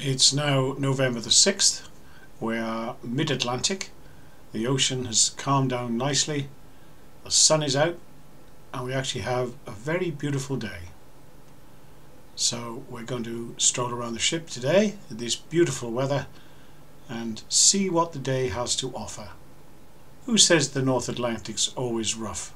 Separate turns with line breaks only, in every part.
It's now November the 6th. We are mid-Atlantic. The ocean has calmed down nicely. The sun is out and we actually have a very beautiful day. So we're going to stroll around the ship today in this beautiful weather and see what the day has to offer. Who says the North Atlantic's always rough?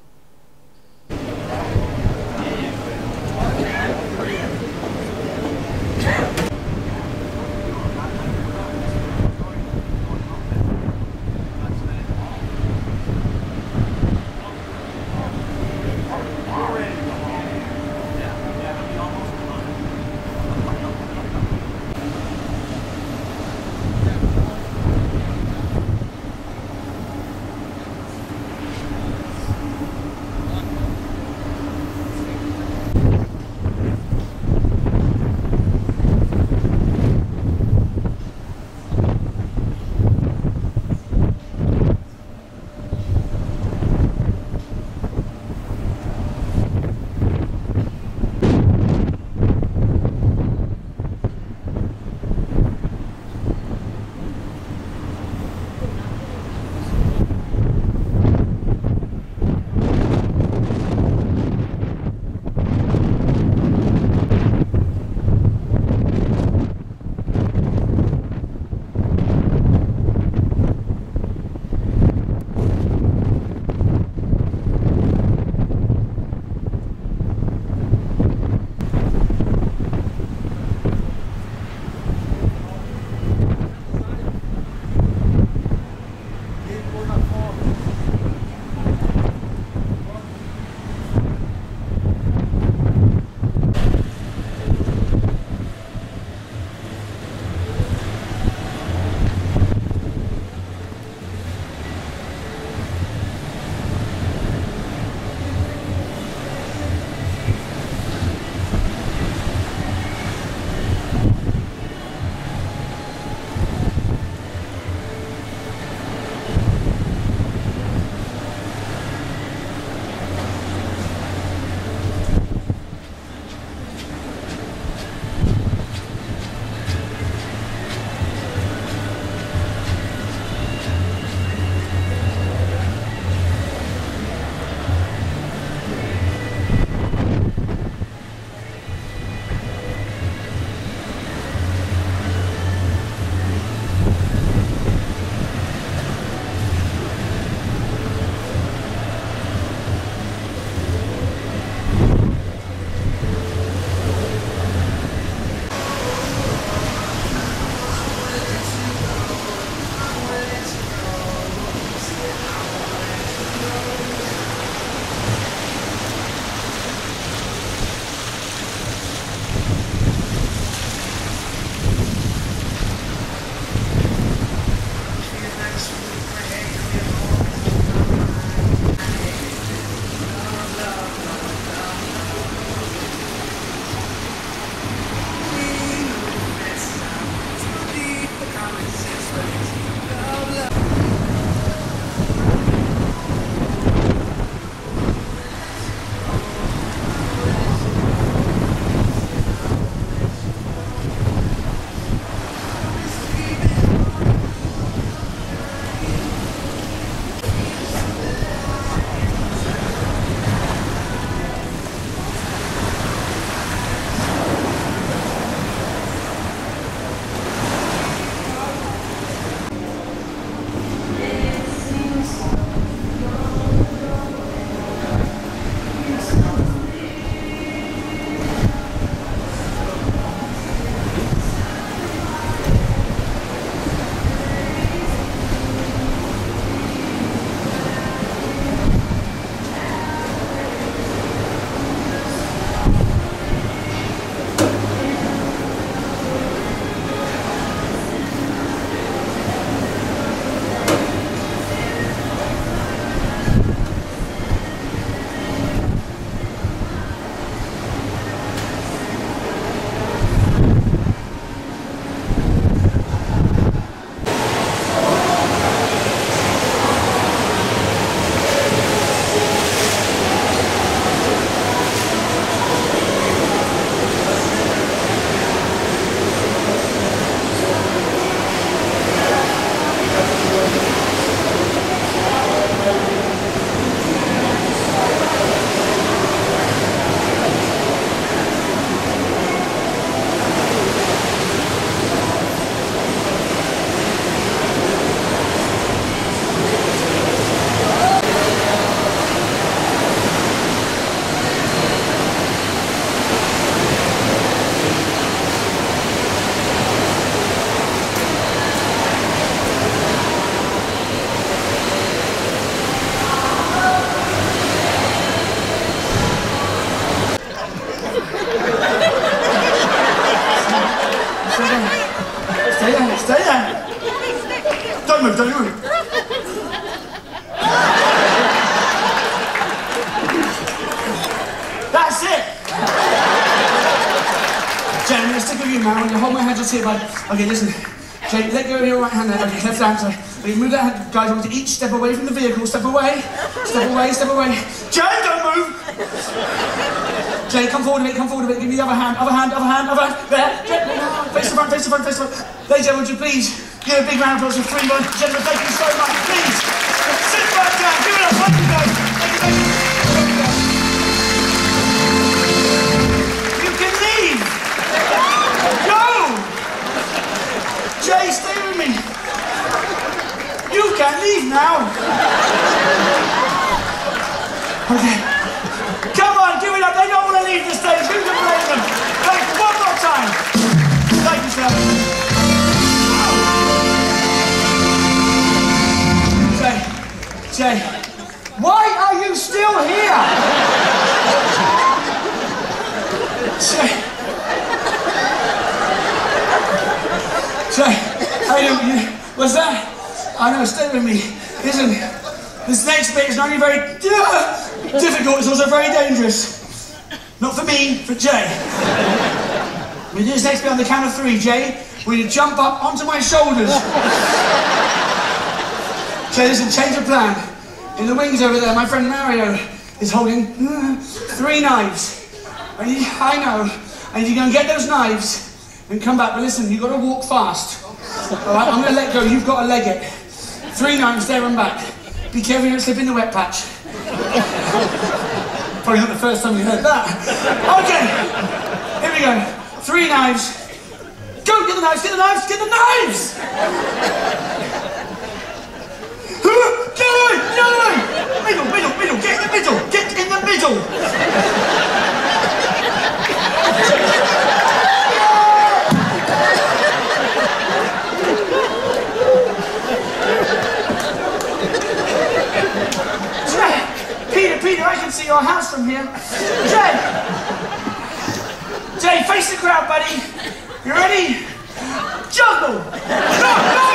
Stay there. Don't move, don't move. That's it. Jay, I'm going to stick with you now. I'm going to hold my hand just here, bud. Okay, listen. Jay, let go of your right hand there. Okay, left hand. So we move that hand, guys. I want to each step away from the vehicle. Step away. Step away, step away. Jay, don't move. Jay, come forward a bit, come forward a bit. Give me the other hand, other hand, other hand, other hand. There. Jay, face the front, face the front, face the front. Ladies and gentlemen, would you please give a big round of applause for 3 gentlemen. Thank you so much. Please sit back down. Give it up. Thank you, guys. Thank you, thank you. You can leave. Go. Jay, stay with me. You can leave now. Okay. Come on, give it up. They don't want to leave the stage. Who can blame them? Thank you. One more time. Thank you, sir. Jay, why are you still here? Jay, what's that? I know, stay with me. Listen, this next bit is not only very difficult, it's also very dangerous. Not for me, for Jay. We do this next bit on the count of 3, Jay. We need to jump up onto my shoulders. Jay, listen, change of plan. In the wings over there, my friend Mario is holding 3 knives. I know. I need you to go and get those knives and come back. But listen, you've got to walk fast. All right, I'm going to let go. You've got to leg it. 3 knives there and back. Be careful you don't slip in the wet patch. Probably not the first time you heard that. Okay, here we go. 3 knives. Go, get the knives, get the knives, get the knives! Get away, get away! Middle, middle, middle, get in the middle, get in the middle! Peter, I can see your house from here. Jay, face the crowd, buddy. You ready? Juggle! No, no!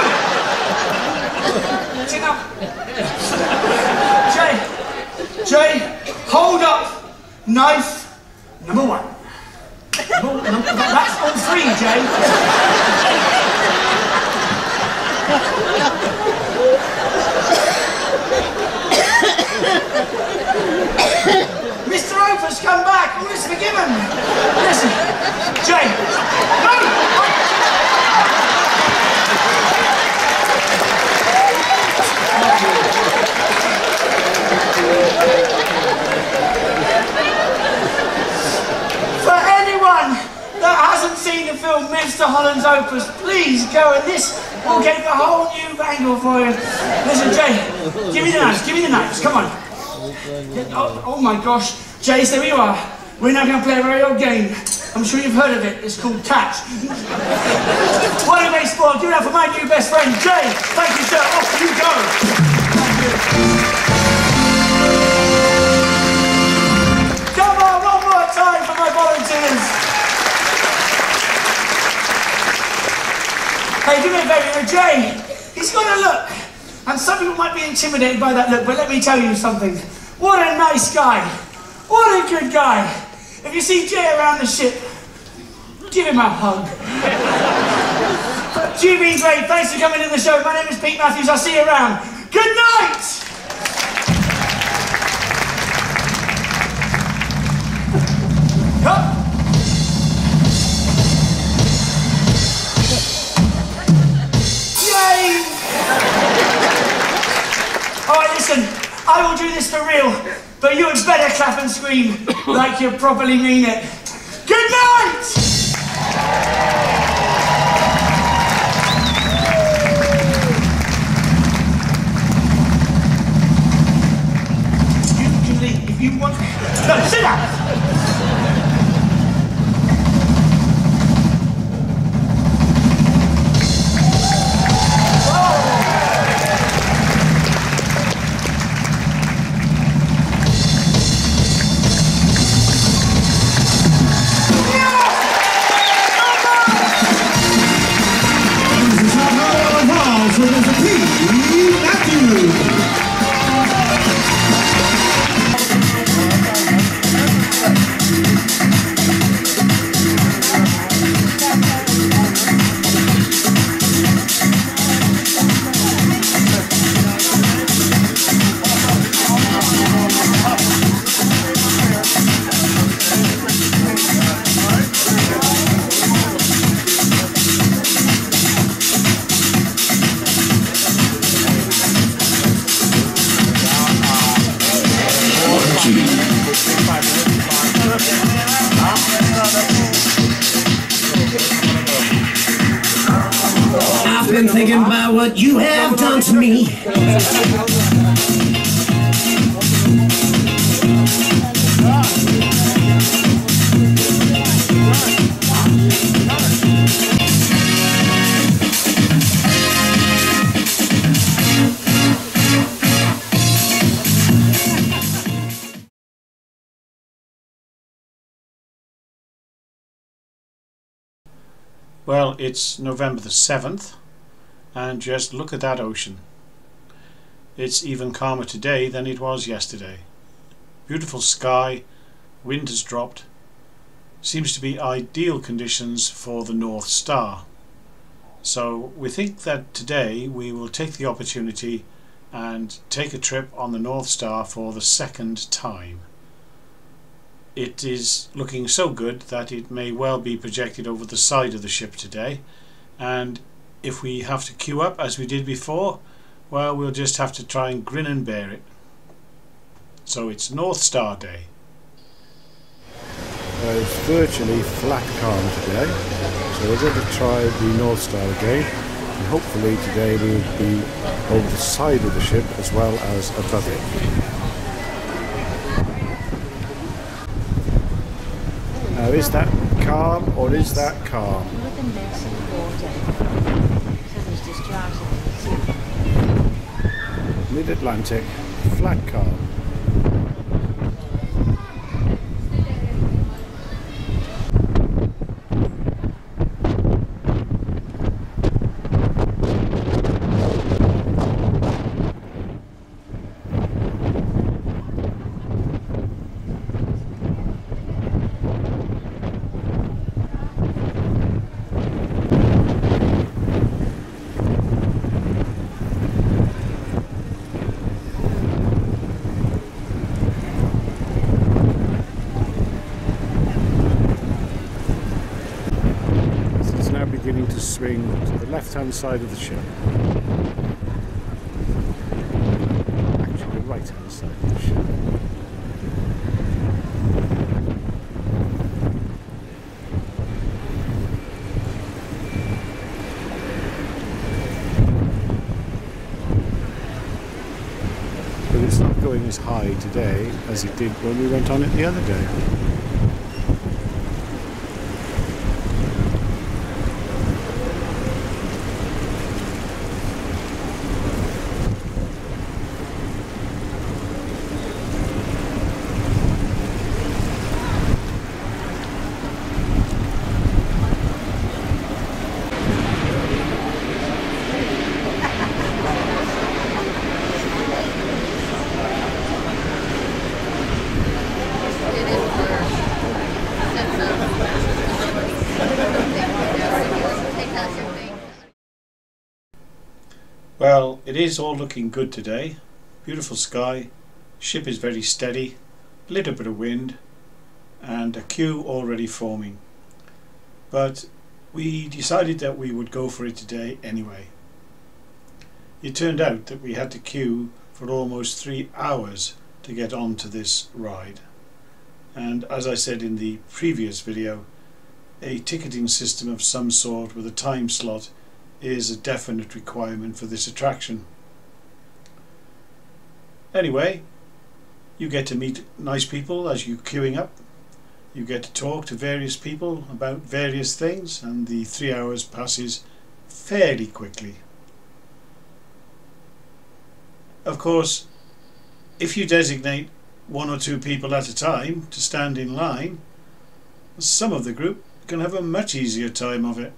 Chin up. Jay, hold up knife number 1. That's on 3, Jay. Mr. Opus, come back. All is forgiven. Listen, Jay. No! For anyone that hasn't seen the film Mr. Holland's Opus, please go, and this will get a whole new angle for you. Listen, Jay, give me the knives, give me the knives, come on. Oh my gosh, Jay, so here you are. We're now going to play a very old game. I'm sure you've heard of it. It's called catch. What a nice sport. Give it up for my new best friend, Jay. Thank you, sir. Off you go. Thank you. Come on, one more time for my volunteers. Hey, do me a favour, Jay. He's got a look. And some people might be intimidated by that look, but let me tell you something. What a nice guy. What a good guy. If you see Jay around the ship, give him a hug. You've been great. Thanks for coming to the show. My name is Pete Matthews. I'll see you around. Good night! Huh? Yay! Alright, listen. I will do this for real, but you had better clap and scream like you properly mean it. Good night! You can leave if you want. No, sit down! Yeah!
been thinking about what you have done to me.
Well, it's November the 7th, and just look at that ocean. It's even calmer today than it was yesterday. Beautiful sky, wind has dropped. Seems to be ideal conditions for the North Star. So we think that today we will take the opportunity and take a trip on the North Star for the second time. It is looking so good that it may well be projected over the side of the ship today, and if we have to queue up as we did before, well, we'll just have to try and grin and bear it. So it's North Star Day.
It's virtually flat calm today, so we're going to try the North Star again, and hopefully today we'll be over the side of the ship as well as above it. Now, is that calm or is that calm?
Look at this in the water. So there's discharging in the sea.
Mid-Atlantic, flat calm. Beginning to swing to the left hand side of the ship. Actually the right hand side of the ship. But it's not going as high today as it did when we went on it the other day.
Well, it is all looking good today. Beautiful sky, ship is very steady, a little bit of wind, and a queue already forming. But we decided that we would go for it today anyway. It turned out that we had to queue for almost 3 hours to get onto this ride. And as I said in the previous video, a ticketing system of some sort with a time slot is a definite requirement for this attraction. Anyway, you get to meet nice people as you're queuing up. You get to talk to various people about various things, and the 3 hours passes fairly quickly. Of course, if you designate 1 or 2 people at a time to stand in line, some of the group can have a much easier time of it.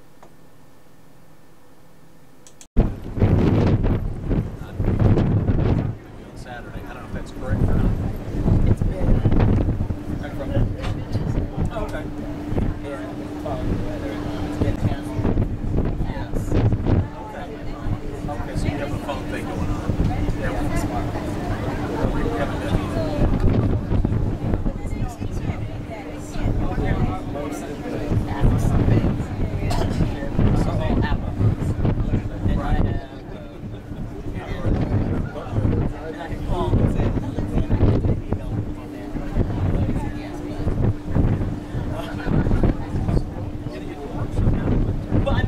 But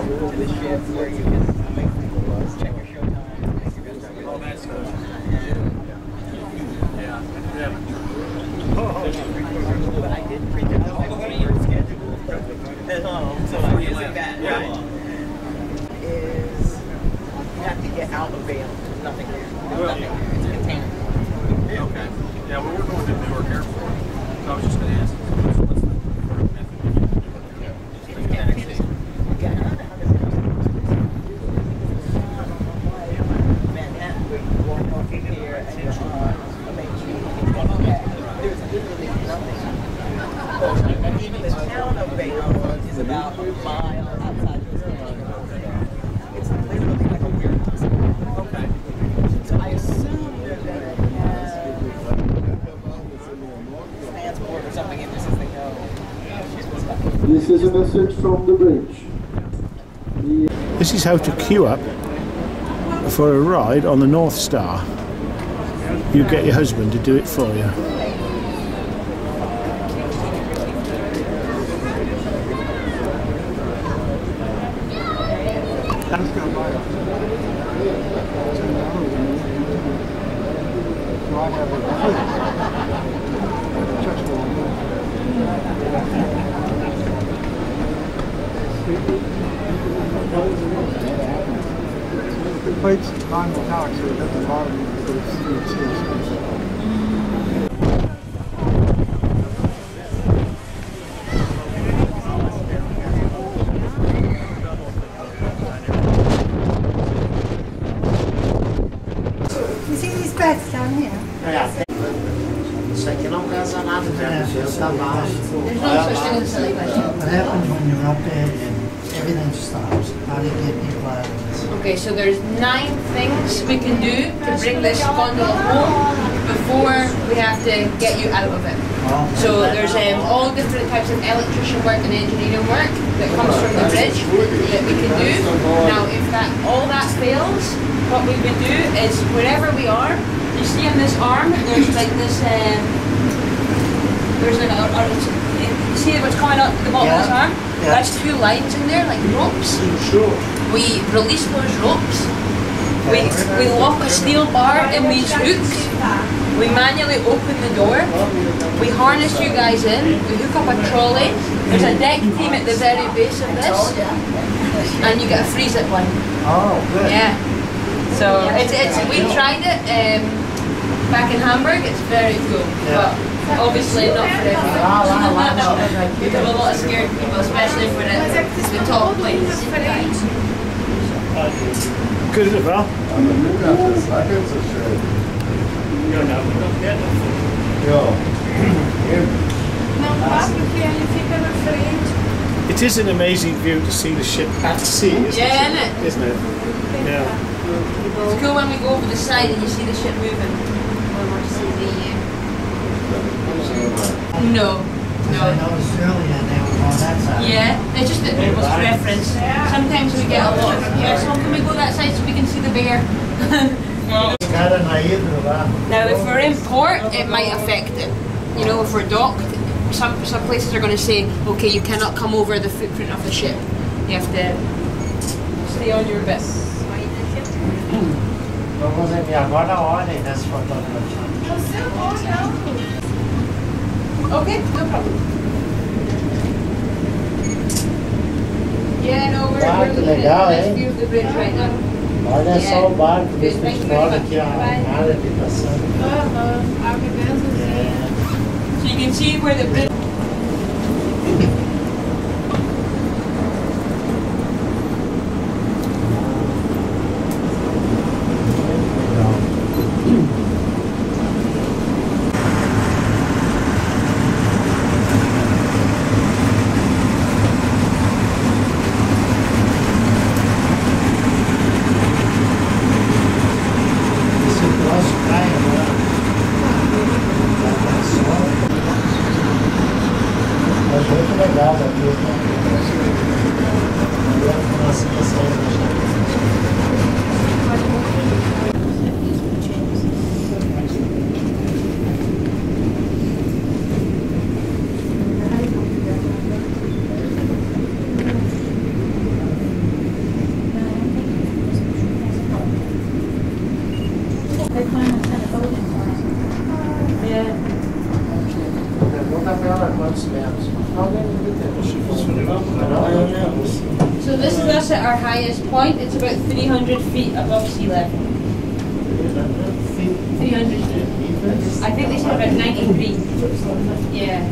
to the ship where you can check your show time. Oh, that's good. Yeah. But I did print it out for schedule at home, so I'm using that now. Is you have to get out of Vail. There's nothing there. There's nothing there. It's a container.
Okay. Yeah, well, we're going to New York Airport. So I was just going to ask, what's the method?
Manhattan, where you walk off here and you're on a main street. There's literally nothing. And even the town of Vail is about a mile outside of the town. It's literally like a warehouse. Okay. So I assume they're going to have transport or something in this as they go.
This is a message from the bridge.
This is how to queue up for a ride on the North Star. You get your husband to do it for you.
The plate's non-metallic, so at the bottom of the seats.
You see these beds down here?
Sei que não casa nada, né? Tá baixo.
There's no such thing as a silly question.
What happens when you're up there and everything stops? How do you get people out of this?
Okay, so there's 9 things we can do to bring this gondola home before we have to get you out of it. So there's all different types of electrician work and engineering work that comes from the bridge that we can do. Now, if all that fails, what we would do is wherever we are, you see in this arm, there's like this, there's you see what's coming out the bottom of this arm? Yeah. That's 2 lines in there, like ropes. We release those ropes. We lock a steel bar in these hooks. We manually open the door. We harness you guys in. We hook up a trolley. There's a deck team at the very base of this, and you get a free zip line.
Oh, good.
Yeah. So we tried it back in Hamburg. It's very cool, but obviously not for everyone. We have a lot of scared people, especially for the top planes.
Good as well. It is an amazing view to see the ship at sea, isn't it? Isn't it? Yeah.
It's cool when we go over the side and you see the ship moving. No.
I noticed earlier they were on that side.
Yeah, it's just that people's preference. Sometimes we get a lot of, so can we go that side so we can see the bear? Now if we're in port, it might affect it. You know, if we're docked, some places are going to say, okay, you cannot come over the footprint of the ship. You have to stay on your bit.
Vamos ver agora a ordem das fotografias.
Okay, no problem. Yeah, no, we're looking
legal,
at the view of the bridge right now.
Olha só o barco desse fora aqui, a área de passando.
So you can see where the bridge. So this is us at our highest point. It's about 300 feet above sea level. 300 feet. I think they said about 93. Yeah.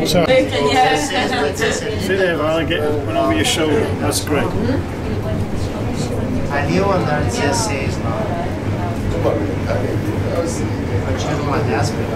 So, sit there while I get one over your shoulder. That's great.
I knew one there it says says now. I checked my desk, but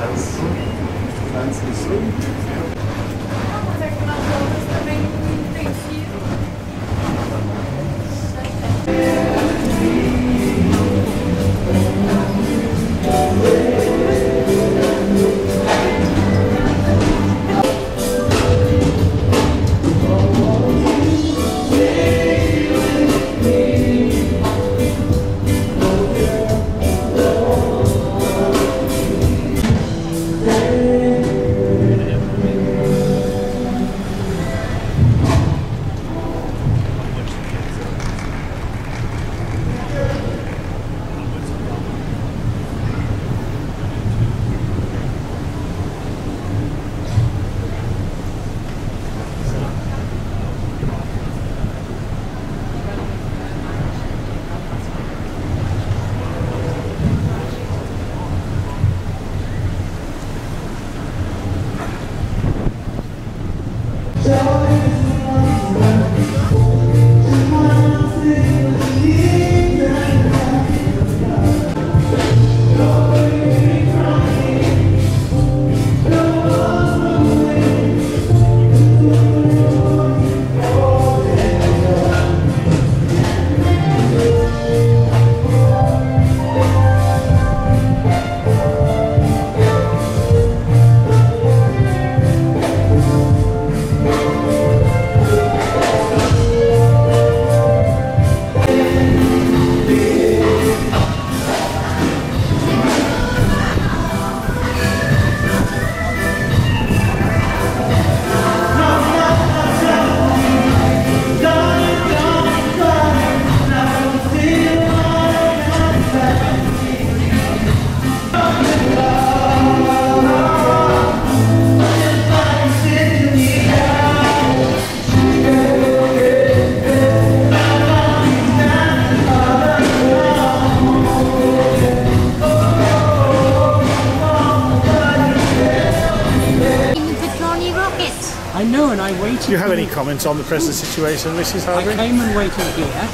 I know, and I waited.
Do you have any comments on the present situation, Mrs. Harvey?
I came and waited here.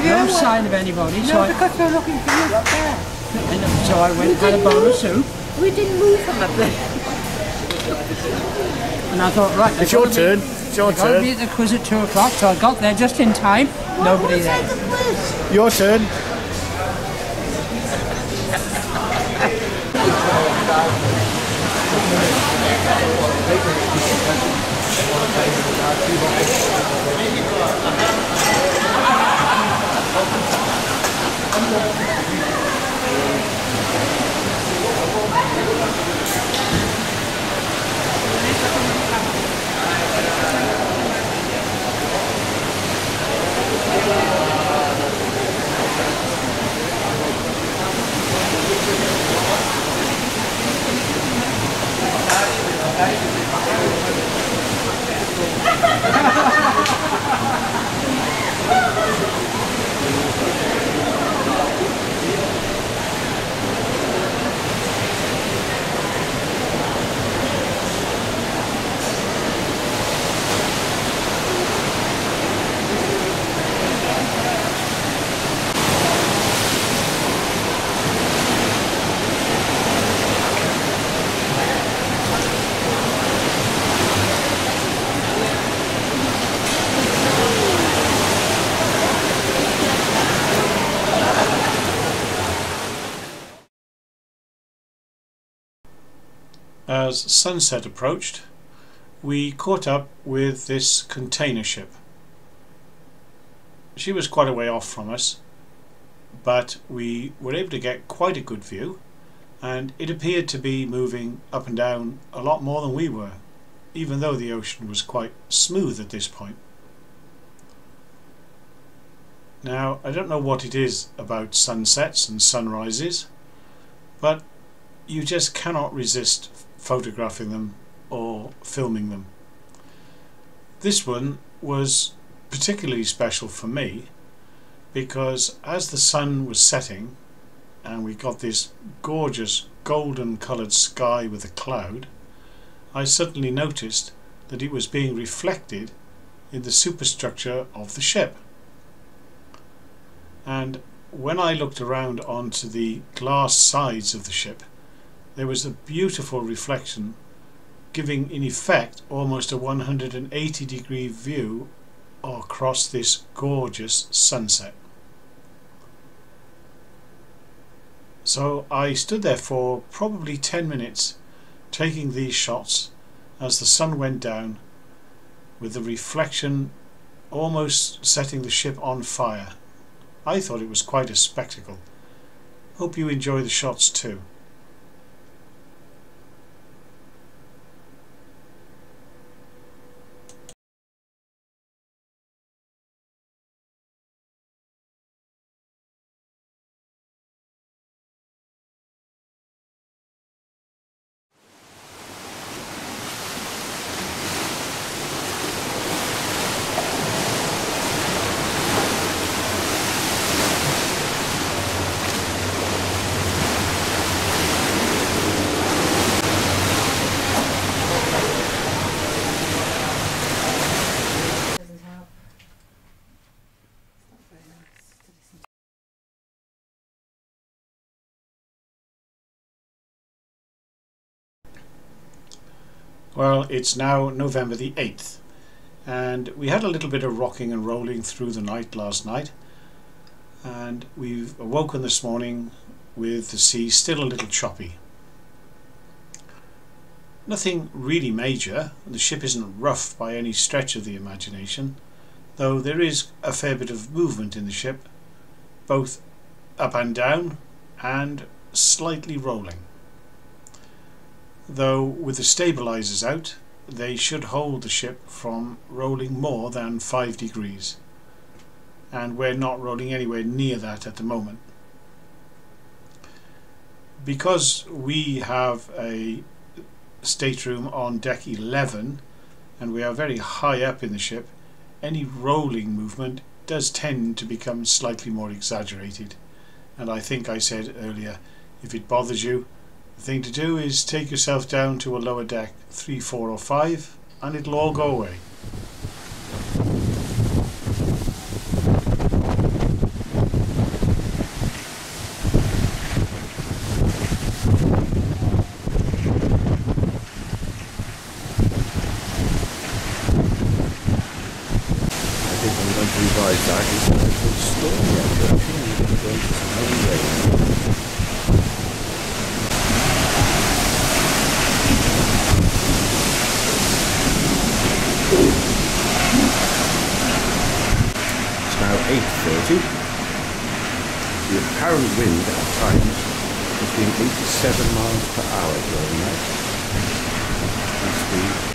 No sign of anybody.
No,
so
because we're looking for you up there.
So I went and had a bowl of soup.
We didn't move from up there.
And I thought, right,
it's your turn. It's your
turn. I'll be at the quiz at 2 o'clock, so I got there just in time. Nobody there.
Your turn. As sunset approached, we caught up with this container ship. She was quite a way off from us,
but we were able to get quite a good view, and it appeared to be moving up and down a lot more than we were, even though the ocean was quite smooth at this point. Now, I don't know what it is about sunsets and sunrises, but you just cannot resist photographing them or filming them. This one was particularly special for me because as the sun was setting and we got this gorgeous golden coloured sky with a cloud, I suddenly noticed that it was being reflected in the superstructure of the ship. And when I looked around onto the glass sides of the ship, there was a beautiful reflection, giving in effect almost a 180-degree view across this gorgeous sunset. So I stood there for probably 10 minutes taking these shots as the sun went down, with the reflection almost setting the ship on fire. I thought it was quite a spectacle. Hope you enjoy the shots too. Well, it's now November the 8th, and we had a little bit of rocking and rolling through the night last night, and we've awoken this morning with the sea still a little choppy. Nothing really major. The ship isn't rough by any stretch of the imagination, though there is a fair bit of movement in the ship, both up and down and slightly rolling. Though with the stabilizers out, they should hold the ship from rolling more than 5 degrees, and we're not rolling anywhere near that at the moment. Because we have a stateroom on deck 11 and we are very high up in the ship, any rolling movement does tend to become slightly more exaggerated, and I think I said earlier, if it bothers you, the thing to do is take yourself down to a lower deck 3, 4 or 5 and it'll all go away.
I think I'm going to revise that. It's a little story actually. It's now 8:30. The apparent wind at times has been 87 miles per hour during the night. And speed.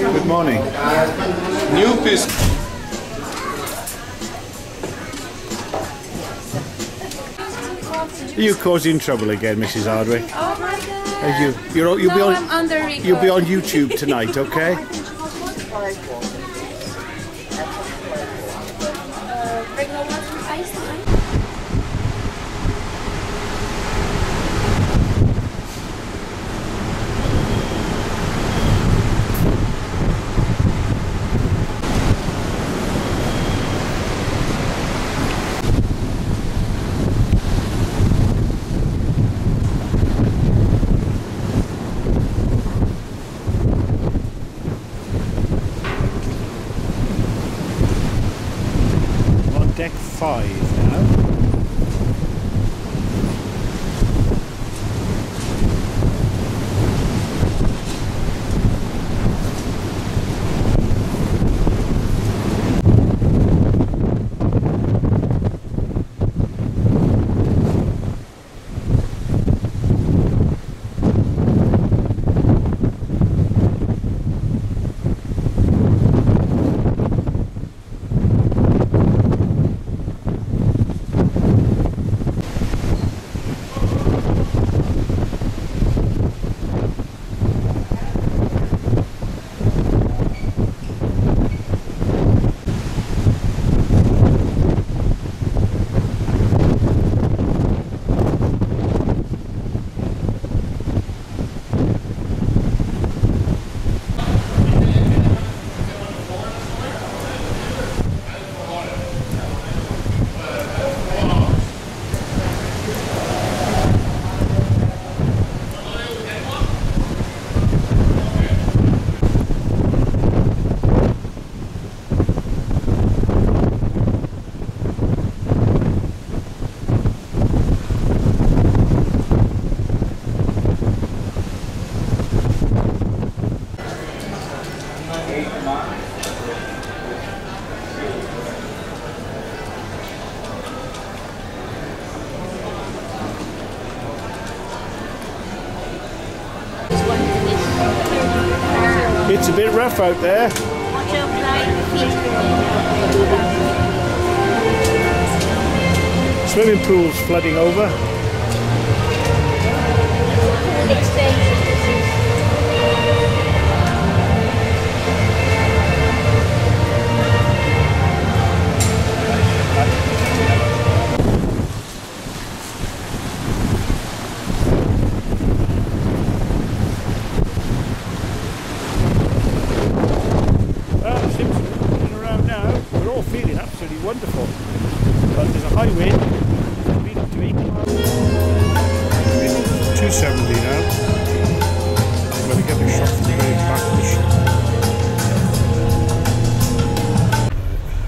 Good morning. New piece. Are you causing trouble again, Mrs. Hardwick?
Oh my god!
You'll be on.
I'm under
You'll be on YouTube tonight, okay?
Regular one from Iceland.
5 now. It's a bit rough out there. Swimming pool's flooding over. Wonderful, but there's a high wind, speed up to 80 miles. We're in 270 now. I'm going to get a shot from the very back of the ship.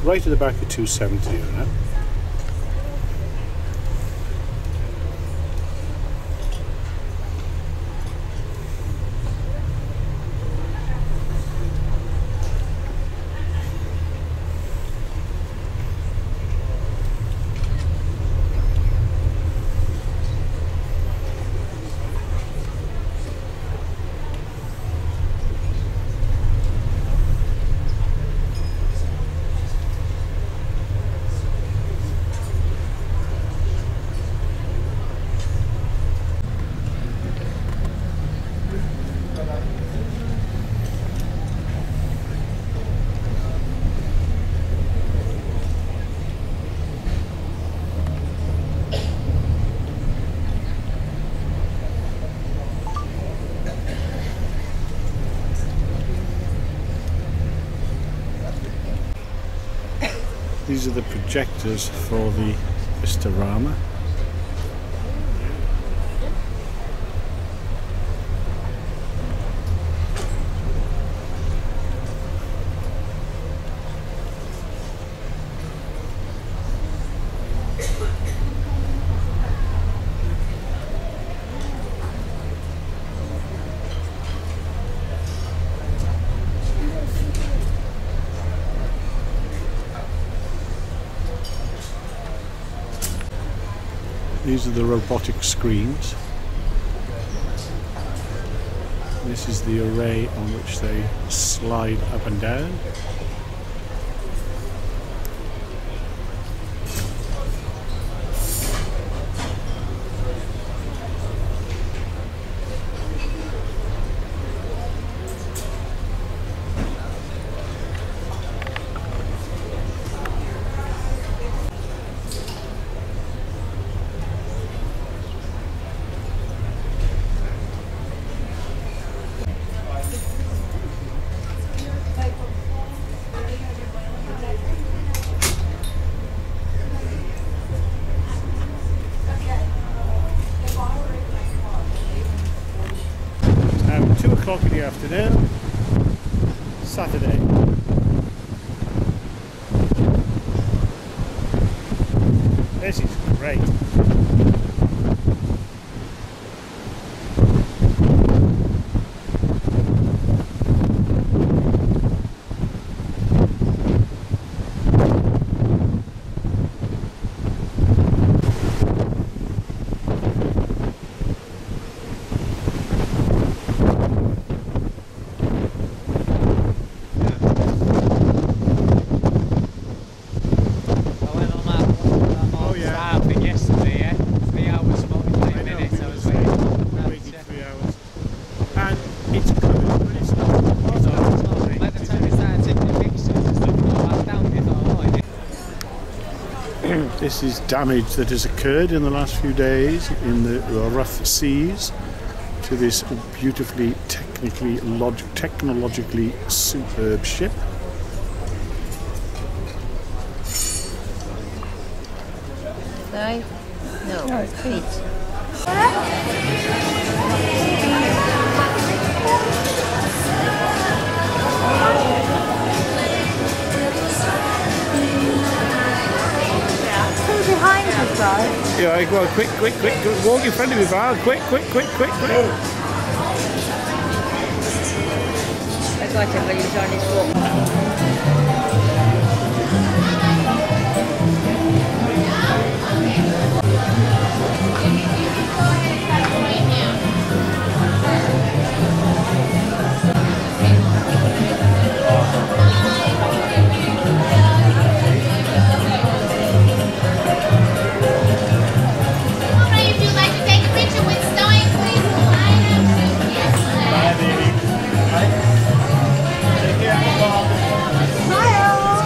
Right at the back of 270 now. These are the projectors for the Vistarama. These are the robotic screens. This is the array on which they slide up and down. Now 2 o'clock in the afternoon, Saturday. This is great. This is damage that has occurred in the last few days in the rough seas to this beautifully technologically superb ship.
No? No, it's Pete. Behind us, guys.
Yeah, go on, quick, walk in front of me, Val, quick.
Looks like everybody's on his walk.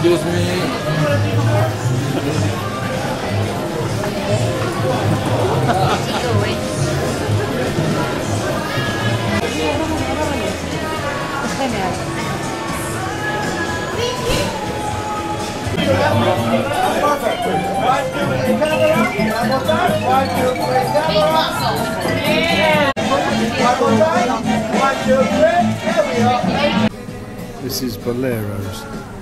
Excuse me.
This is Boleros.